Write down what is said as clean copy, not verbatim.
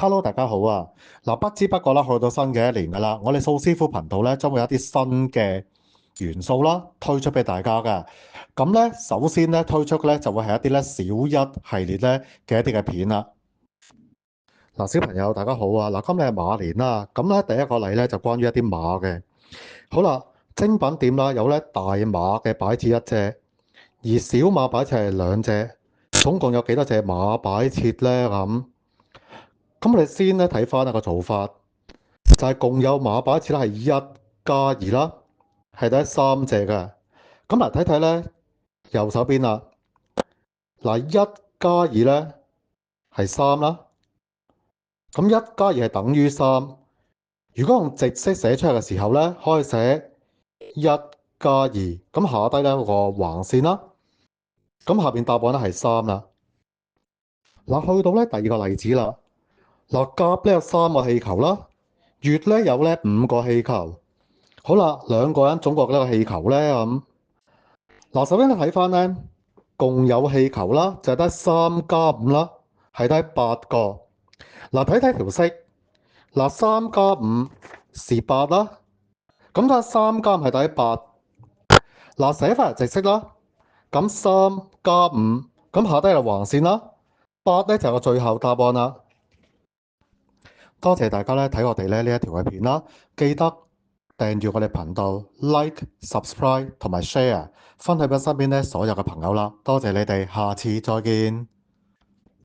Hello，大家好啊！嗱，不知不覺啦，去到新嘅一年噶啦，我哋蘇師傅頻道咧將會有一啲新嘅元素啦，推出俾大家嘅。咁咧，首先咧推出嘅咧就會係一啲咧小一系列咧嘅一啲嘅片啦。嗱，小朋友大家好啊！嗱，今日係馬年啦，咁咧第一個例咧就關於一啲馬嘅。好啦，精品店啦有咧大馬嘅擺設一隻，而小馬擺設係兩隻，總共有幾多隻馬擺設咧咁我哋先咧睇翻一個做法，就係共有馬擺設咧係1+2啦，係得三隻嘅。咁嚟睇睇咧右手邊啦，嗱1+2咧係三啦，咁1+2係等於三。如果用直式寫出嚟嘅時候咧，可以寫1+2，咁下低咧有個橫線啦，咁下邊答案咧係三啦。嗱，去到咧第二個例子啦，嗱甲咧有3個氣球啦，乙咧有咧5個氣球。好啦，兩個人總共有幾個氣球咧嗱，首先你睇翻咧，共有氣球啦，就係得3+5啦，係得8個。嗱，睇睇條式，嗱3+5是8啦，咁睇下3+5係等於8。嗱，寫翻嚟直式啦，咁3+5，咁下低係橫線啦，8咧就係個最後答案啦。多謝大家咧睇我哋咧呢一條嘅片啦，記得訂閱我哋頻道、Like、Subscribe 同埋 Share，分享俾身邊咧所有嘅朋友啦。多謝你哋，下次再見。